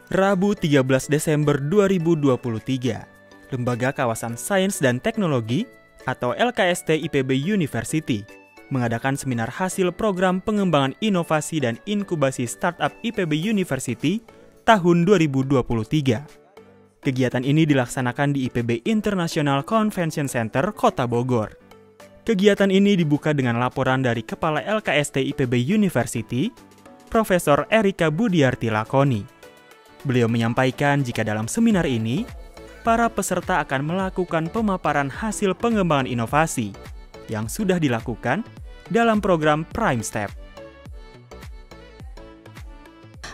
Rabu 13 Desember 2023, Lembaga Kawasan Sains dan Teknologi atau LKST IPB University mengadakan seminar hasil program pengembangan inovasi dan inkubasi startup IPB University tahun 2023. Kegiatan ini dilaksanakan di IPB International Convention Center, Kota Bogor. Kegiatan ini dibuka dengan laporan dari Kepala LKST IPB University, Profesor Erika Budiarti Lakoni. Beliau menyampaikan jika dalam seminar ini, para peserta akan melakukan pemaparan hasil pengembangan inovasi yang sudah dilakukan dalam program Prime Step.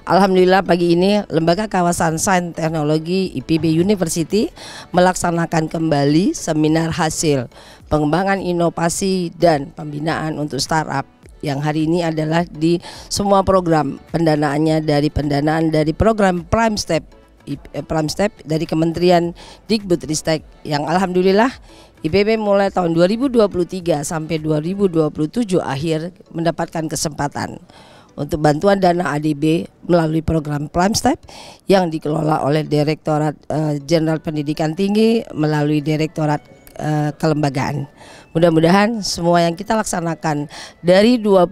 Alhamdulillah pagi ini Lembaga Kawasan Sains Teknologi IPB University melaksanakan kembali seminar hasil pengembangan inovasi dan pembinaan untuk startup yang hari ini adalah di semua program pendanaannya dari pendanaan dari program Prime Step dari Kementerian Dikbudristek yang alhamdulillah IPB mulai tahun 2023 sampai 2027 akhir mendapatkan kesempatan untuk bantuan dana ADB melalui program Prime Step yang dikelola oleh Direktorat Jenderal Pendidikan Tinggi melalui Direktorat Kelembagaan. Mudah-mudahan semua yang kita laksanakan dari 20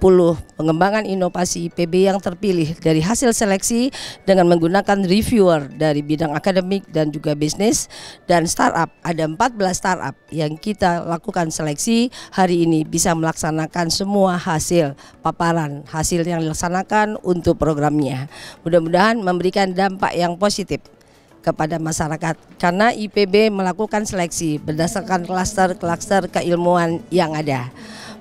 pengembangan inovasi IPB yang terpilih dari hasil seleksi dengan menggunakan reviewer dari bidang akademik dan juga bisnis dan startup. Ada 14 startup yang kita lakukan seleksi hari ini bisa melaksanakan semua hasil paparan hasil yang dilaksanakan untuk programnya. Mudah-mudahan memberikan dampak yang positif kepada masyarakat karena IPB melakukan seleksi berdasarkan klaster keilmuan yang ada.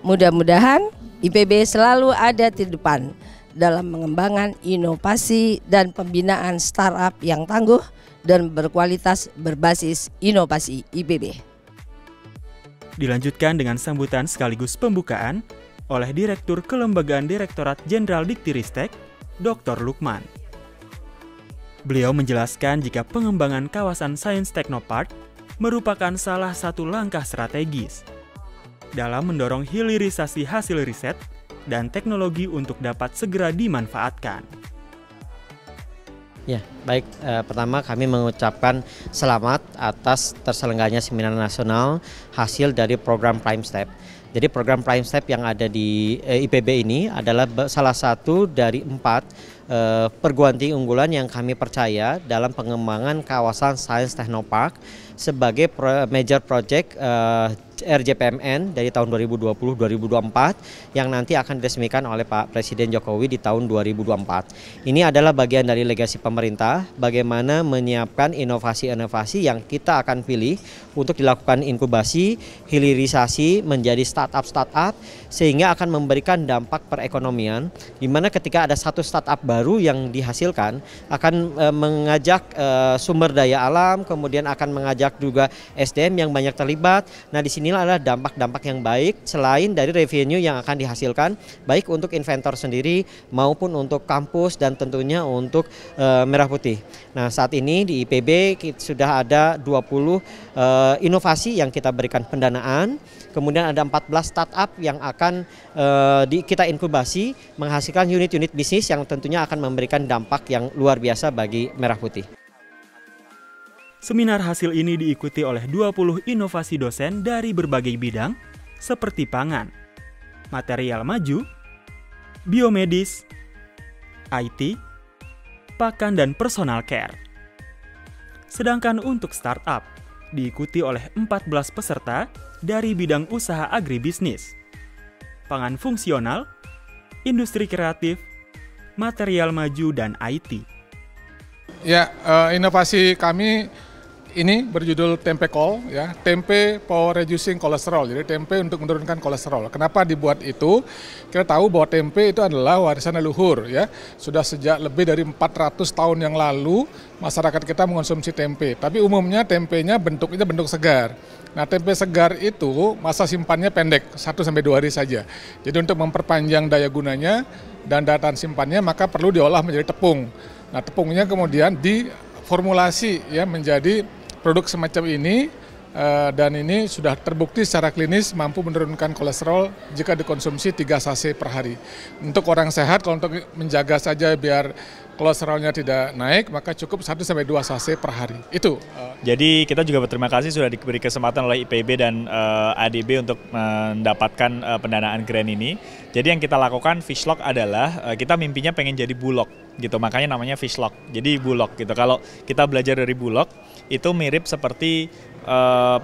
Mudah-mudahan IPB selalu ada di depan dalam mengembangkan inovasi dan pembinaan startup yang tangguh dan berkualitas berbasis inovasi IPB. Dilanjutkan dengan sambutan sekaligus pembukaan oleh Direktur Kelembagaan Direktorat Jenderal Diktiristek, Dr. Lukman. Beliau menjelaskan jika pengembangan kawasan Sains Teknopark merupakan salah satu langkah strategis dalam mendorong hilirisasi hasil riset dan teknologi untuk dapat segera dimanfaatkan. Ya, baik. Pertama kami mengucapkan selamat atas terselenggaranya seminar nasional hasil dari program Prime Step. Jadi program Prime Step yang ada di IPB ini adalah salah satu dari 4 perguruan tinggi unggulan yang kami percaya dalam pengembangan kawasan Sains Teknopark sebagai major project RJPMN dari tahun 2020-2024 yang nanti akan diresmikan oleh Pak Presiden Jokowi di tahun 2024. Ini adalah bagian dari legasi pemerintah bagaimana menyiapkan inovasi-inovasi yang kita akan pilih untuk dilakukan inkubasi, hilirisasi menjadi startup sehingga akan memberikan dampak perekonomian di mana ketika ada satu startup baru yang dihasilkan akan mengajak sumber daya alam, kemudian akan mengajak juga SDM yang banyak terlibat. Nah, di sini adalah dampak-dampak yang baik selain dari revenue yang akan dihasilkan baik untuk inventor sendiri maupun untuk kampus dan tentunya untuk Merah Putih. Nah, saat ini di IPB sudah ada 20 inovasi yang kita berikan pendanaan, kemudian ada 14 startup yang akan kita inkubasi menghasilkan unit-unit bisnis yang tentunya akan memberikan dampak yang luar biasa bagi Merah Putih. Seminar hasil ini diikuti oleh 20 inovasi dosen dari berbagai bidang seperti pangan, material maju, biomedis, IT, pakan dan personal care. Sedangkan untuk startup, diikuti oleh 14 peserta dari bidang usaha agribisnis, pangan fungsional, industri kreatif, material maju, dan IT. Ya, inovasi kami ini berjudul Tempe Kol, ya, tempe for reducing cholesterol. Jadi tempe untuk menurunkan kolesterol. Kenapa dibuat itu? Kita tahu bahwa tempe itu adalah warisan leluhur, ya. Sudah sejak lebih dari 400 tahun yang lalu masyarakat kita mengonsumsi tempe. Tapi umumnya tempenya bentuknya bentuk segar. Nah, tempe segar itu masa simpannya pendek, 1-2 hari saja. Jadi untuk memperpanjang daya gunanya dan daya tahan simpannya maka perlu diolah menjadi tepung. Nah, tepungnya kemudian diformulasi ya menjadi produk semacam ini dan ini sudah terbukti secara klinis mampu menurunkan kolesterol jika dikonsumsi 3 sachet per hari. Untuk orang sehat, kalau untuk menjaga saja biar kolesterolnya tidak naik, maka cukup 1-2 sachet per hari. Itu. Jadi kita juga berterima kasih sudah diberi kesempatan oleh IPB dan ADB untuk mendapatkan pendanaan grant ini. Jadi yang kita lakukan Fishlock adalah kita mimpinya pengen jadi Bulog gitu, makanya namanya Fishlock. Jadi Bulog gitu. Kalau kita belajar dari Bulog itu mirip seperti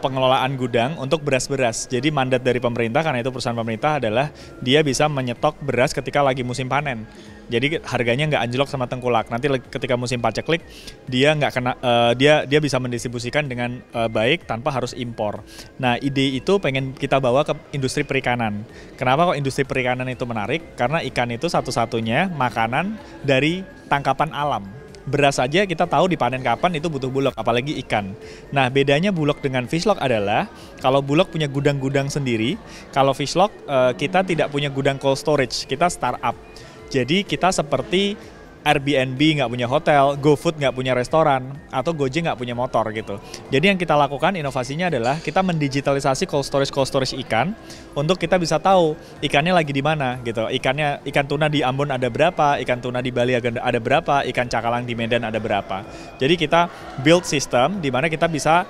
pengelolaan gudang untuk beras-beras. Jadi mandat dari pemerintah, karena itu perusahaan pemerintah, adalah dia bisa menyetok beras ketika lagi musim panen. Jadi harganya nggak anjlok sama tengkulak. Nanti ketika musim paceklik dia nggak kena, dia bisa mendistribusikan dengan baik tanpa harus impor. Nah, ide itu pengen kita bawa ke industri perikanan. Kenapa kok industri perikanan itu menarik? Karena ikan itu satu-satunya makanan dari tangkapan alam. Beras saja kita tahu dipanen kapan itu butuh Bulog, apalagi ikan. Nah, bedanya Bulog dengan Fishlock adalah kalau Bulog punya gudang-gudang sendiri, kalau Fishlock kita tidak punya gudang cold storage, kita startup. Jadi kita seperti Airbnb nggak punya hotel, GoFood nggak punya restoran, atau Gojek nggak punya motor gitu. Jadi yang kita lakukan inovasinya adalah kita mendigitalisasi cold storage ikan untuk kita bisa tahu ikannya lagi di mana gitu. Ikan tuna di Ambon ada berapa, ikan tuna di Bali ada berapa, ikan cakalang di Medan ada berapa. Jadi kita build system di mana kita bisa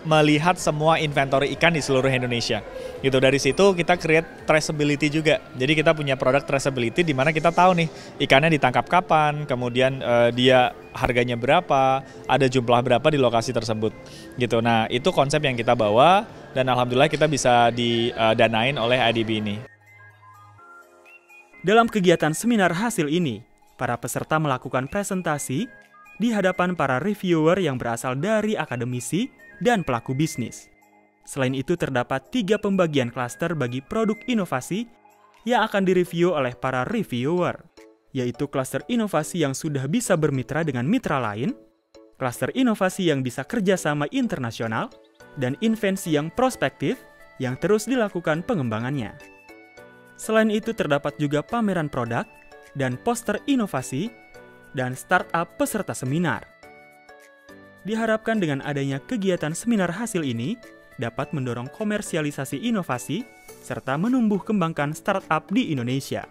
melihat semua inventory ikan di seluruh Indonesia. Gitu, dari situ kita create traceability juga. Jadi kita punya produk traceability di mana kita tahu nih ikannya ditangkap kapan, kemudian dia harganya berapa, ada jumlah berapa di lokasi tersebut. Gitu. Nah, itu konsep yang kita bawa dan alhamdulillah kita bisa didanain oleh ADB ini. Dalam kegiatan seminar hasil ini, para peserta melakukan presentasi di hadapan para reviewer yang berasal dari akademisi dan pelaku bisnis. Selain itu terdapat 3 pembagian klaster bagi produk inovasi yang akan direview oleh para reviewer, yaitu klaster inovasi yang sudah bisa bermitra dengan mitra lain, klaster inovasi yang bisa kerjasama internasional, dan invensi yang prospektif yang terus dilakukan pengembangannya. Selain itu terdapat juga pameran produk dan poster inovasi dan startup peserta seminar. Diharapkan dengan adanya kegiatan seminar hasil ini dapat mendorong komersialisasi inovasi serta menumbuh kembangkan startup di Indonesia.